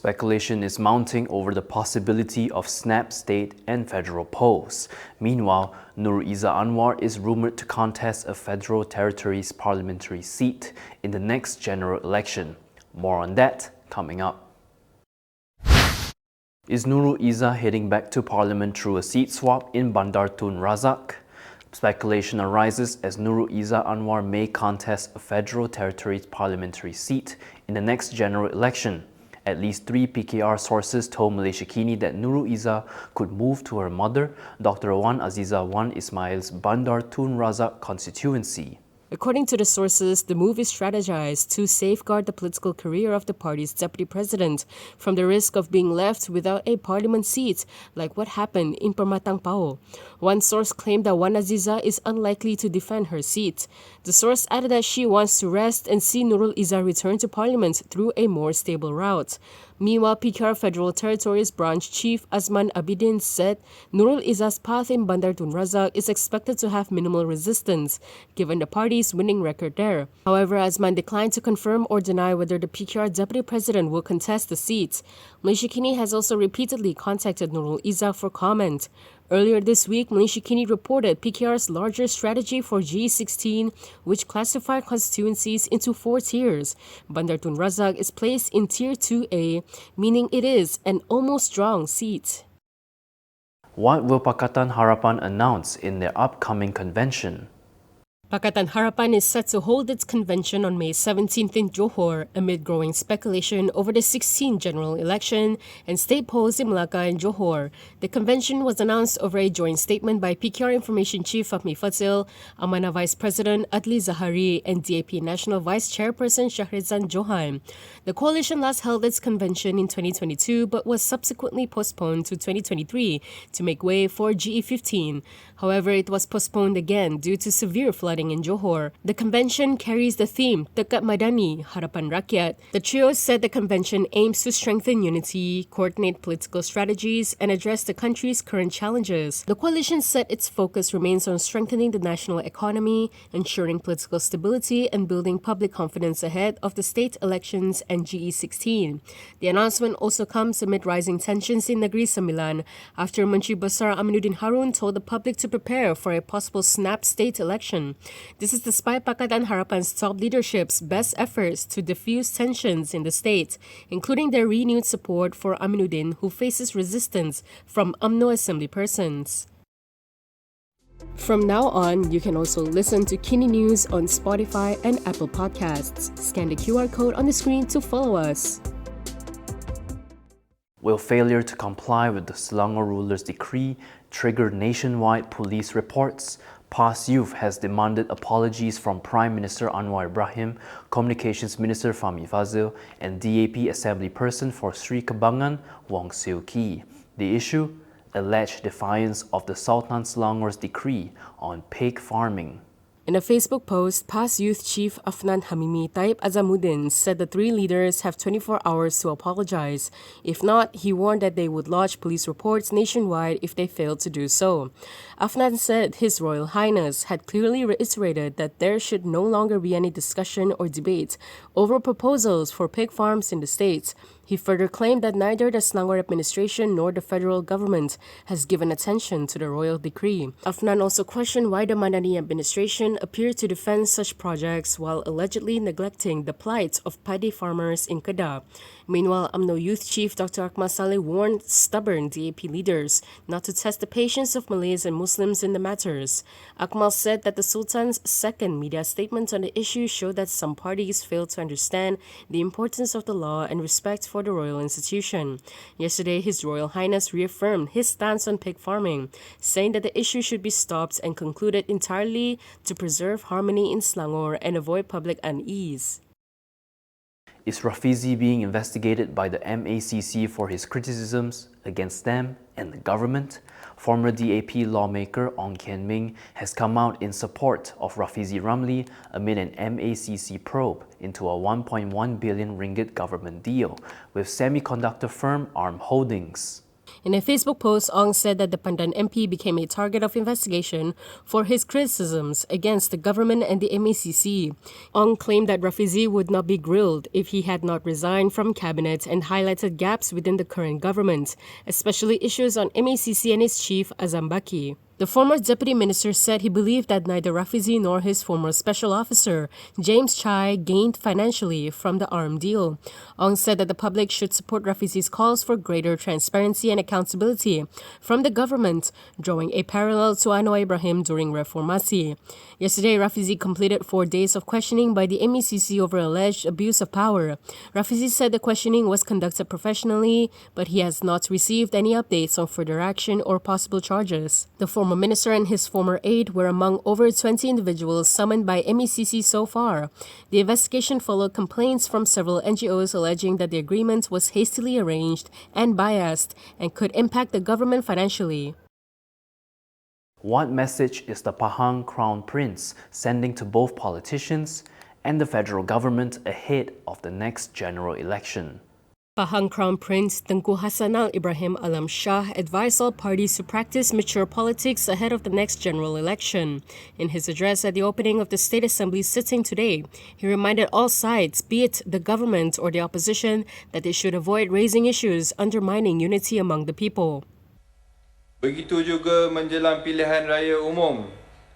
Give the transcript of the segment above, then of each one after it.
Speculation is mounting over the possibility of snap state and federal polls. Meanwhile, Nurul Izzah Anwar is rumored to contest a federal territory's parliamentary seat in the next general election. More on that coming up. Is Nurul Izzah heading back to parliament through a seat swap in Bandar Tun Razak? Speculation arises as Nurul Izzah Anwar may contest a federal territory's parliamentary seat in the next general election. At least 3 PKR sources told Malaysiakini that Nurul Izzah could move to her mother, Dr. Wan Azizah Wan Ismail's Bandar Tun Razak constituency. According to the sources, the move is strategized to safeguard the political career of the party's deputy president from the risk of being left without a parliament seat, like what happened in Permatang Pao. One source claimed that Wan Azizah is unlikely to defend her seat. The source added that she wants to rest and see Nurul Izzah return to parliament through a more stable route. Meanwhile, PKR Federal Territories Branch Chief Azman Abidin said Nurul Izzah's path in Bandar Tun Razak is expected to have minimal resistance, given the party's winning record there. However, Azman declined to confirm or deny whether the PKR Deputy President will contest the seat. Malaysiakini has also repeatedly contacted Nurul Izzah for comment. Earlier this week, Malaysiakini reported PKR's larger strategy for GE16, which classified constituencies into 4 tiers. Bandar Tun Razak is placed in Tier 2A, meaning it is an almost strong seat. What will Pakatan Harapan announce in their upcoming convention? Pakatan Harapan is set to hold its convention on May 17th in Johor amid growing speculation over the 16th general election and state polls in Melaka and Johor. The convention was announced over a joint statement by PKR Information Chief Fahmi Fadzil, Amanah Vice President Adly Zahari and DAP National Vice-chairperson Syahredzan Johan. The coalition last held its convention in 2022 but was subsequently postponed to 2023 to make way for GE15. However, it was postponed again due to severe flooding in Johor. The convention carries the theme Tekad Madani, Harapan Rakyat. The trio said the convention aims to strengthen unity, coordinate political strategies, and address the country's current challenges. The coalition said its focus remains on strengthening the national economy, ensuring political stability, and building public confidence ahead of the state elections and GE16. The announcement also comes amid rising tensions in Negeri Sembilan after Menteri Besar Aminuddin Harun told the public to prepare for a possible snap state election. This is despite Pakatan Harapan's top leadership's best efforts to diffuse tensions in the state, including their renewed support for Aminuddin, who faces resistance from UMNO assembly persons. From now on, you can also listen to KiniNews on Spotify and Apple Podcasts. Scan the QR code on the screen to follow us. Will failure to comply with the Selangor ruler's decree trigger nationwide police reports? PAS Youth has demanded apologies from Prime Minister Anwar Ibrahim, Communications Minister Fahmi Fadzil, and DAP Assembly Person for Sri Kebangan, Wong Siew Kee. The issue? Alleged defiance of the Sultan Selangor's decree on pig farming. In a Facebook post, PAS Youth Chief Afnan Hamimi Taib Azamuddin said the 3 leaders have 24 hours to apologize. If not, he warned that they would lodge police reports nationwide if they failed to do so. Afnan said His Royal Highness had clearly reiterated that there should no longer be any discussion or debate over proposals for pig farms in the state. He further claimed that neither the Selangor administration nor the federal government has given attention to the royal decree. Afnan also questioned why the Madani administration appeared to defend such projects while allegedly neglecting the plight of paddy farmers in Kedah. Meanwhile, UMNO Youth Chief Dr. Akmal Saleh warned stubborn DAP leaders not to test the patience of Malays and Muslims in the matters. Akmal said that the Sultan's second media statement on the issue showed that some parties failed to understand the importance of the law and respect for the royal institution. Yesterday, His Royal Highness reaffirmed his stance on pig farming, saying that the issue should be stopped and concluded entirely to preserve harmony in Selangor and avoid public unease. Is Rafizi being investigated by the MACC for his criticisms against them and the government? Former DAP lawmaker Ong Kian Ming has come out in support of Rafizi Ramli amid an MACC probe into a 1.1 billion ringgit government deal with semiconductor firm ARM Holdings. In a Facebook post, Ong said that the Pandan MP became a target of investigation for his criticisms against the government and the MACC. Ong claimed that Rafizi would not be grilled if he had not resigned from cabinet and highlighted gaps within the current government, especially issues on MACC and its chief Azam Baki. The former deputy minister said he believed that neither Rafizi nor his former special officer, James Chai, gained financially from the arm deal. Ong said that the public should support Rafizi's calls for greater transparency and accountability from the government, drawing a parallel to Anwar Ibrahim during Reformasi. Yesterday, Rafizi completed 4 days of questioning by the MACC over alleged abuse of power. Rafizi said the questioning was conducted professionally, but he has not received any updates on further action or possible charges. The former minister and his former aide were among over 20 individuals summoned by MACC so far. The investigation followed complaints from several NGOs alleging that the agreement was hastily arranged and biased and could impact the government financially. What message is the Pahang Crown Prince sending to both politicians and the federal government ahead of the next general election? Pahang Crown Prince Tengku Hassanal Ibrahim Alam Shah advised all parties to practice mature politics ahead of the next general election. In his address at the opening of the State Assembly sitting today, he reminded all sides, be it the government or the opposition, that they should avoid raising issues undermining unity among the people. Begitu juga menjelang pilihan raya umum,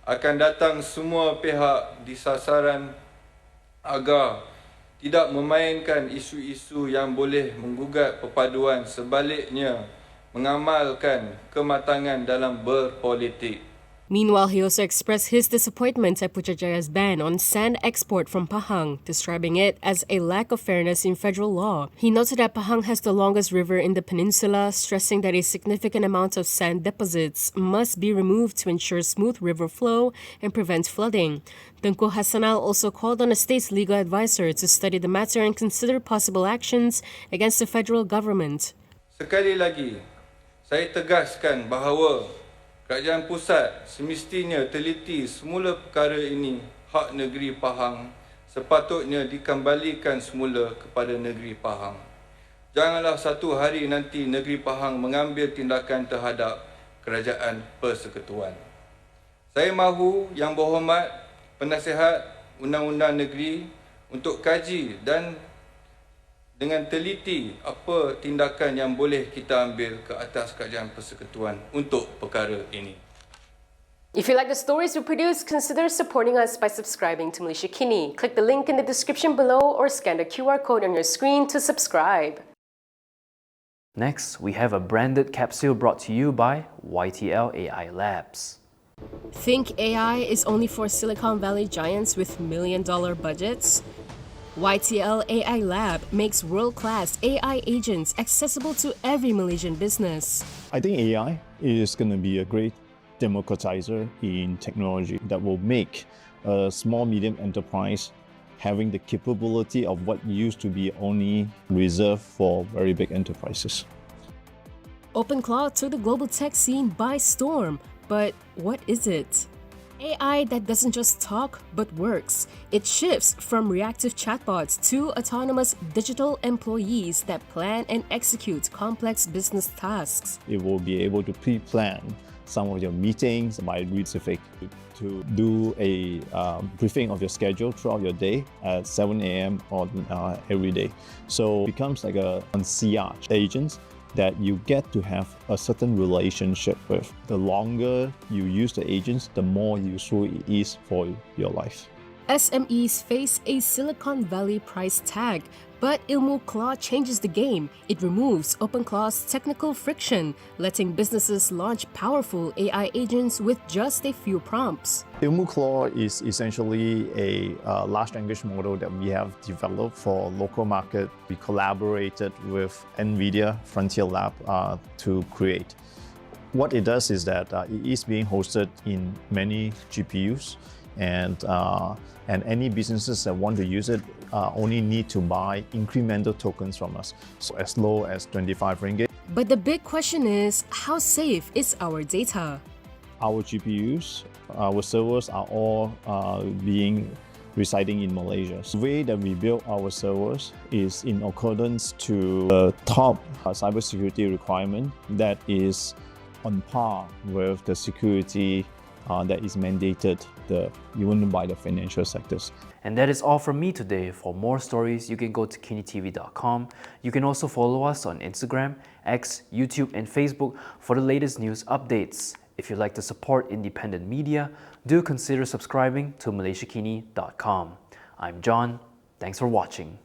akan datang semua pihak di sasaran agar tidak memainkan isu-isu yang boleh menggugat perpaduan, sebaliknya mengamalkan kematangan dalam berpolitik. Meanwhile, he also expressed his disappointment at Putrajaya's ban on sand export from Pahang, describing it as a lack of fairness in federal law. He noted that Pahang has the longest river in the peninsula, stressing that a significant amount of sand deposits must be removed to ensure smooth river flow and prevent flooding. Tengku Hassanal also called on the state's legal advisor to study the matter and consider possible actions against the federal government. Sekali lagi, saya tegaskan bahawa Kerajaan Pusat semestinya teliti semula perkara ini. Hak negeri Pahang sepatutnya dikembalikan semula kepada negeri Pahang. Janganlah satu hari nanti negeri Pahang mengambil tindakan terhadap Kerajaan Persekutuan. Saya mahu Yang Berhormat Penasihat Undang-Undang Negeri untuk kaji dan dengan teliti apa tindakan yang boleh kita ambil ke atas Kerajaan Persekutuan untuk perkara ini. If you like the stories we produce, consider supporting us by subscribing to Malaysiakini. Click the link in the description below or scan the QR code on your screen to subscribe. Next, we have a branded capsule brought to you by YTL AI Labs. Think AI is only for Silicon Valley giants with million-dollar budgets? YTL AI Lab makes world-class AI agents accessible to every Malaysian business. I think AI is going to be a great democratizer in technology that will make a small medium enterprise having the capability of what used to be only reserved for very big enterprises. OpenClaw took the global tech scene by storm, but what is it? AI that doesn't just talk but works. It shifts from reactive chatbots to autonomous digital employees that plan and execute complex business tasks. It will be able to pre-plan some of your meetings by Razak to do a briefing of your schedule throughout your day at 7 a.m. every day. So it becomes like a concierge agent that you get to have a certain relationship with. The longer you use the agents, the more useful it is for your life. SMEs face a Silicon Valley price tag, but IlmuClaw changes the game. It removes OpenClaw's technical friction, letting businesses launch powerful AI agents with just a few prompts. IlmuClaw is essentially a large language model that we have developed for local market. We collaborated with NVIDIA Frontier Lab to create. What it does is that it is being hosted in many GPUs, and any businesses that want to use it only need to buy incremental tokens from us, so as low as 25 ringgit. But the big question is, how safe is our data? Our GPUs, our servers are all being residing in Malaysia. The way that we build our servers is in accordance to the top cybersecurity requirement that is on par with the security that is mandated even by the financial sectors. And that is all from me today. For more stories, you can go to kinitv.com. You can also follow us on Instagram, X, YouTube, and Facebook for the latest news updates. If you'd like to support independent media, do consider subscribing to Malaysiakini.com. I'm John. Thanks for watching.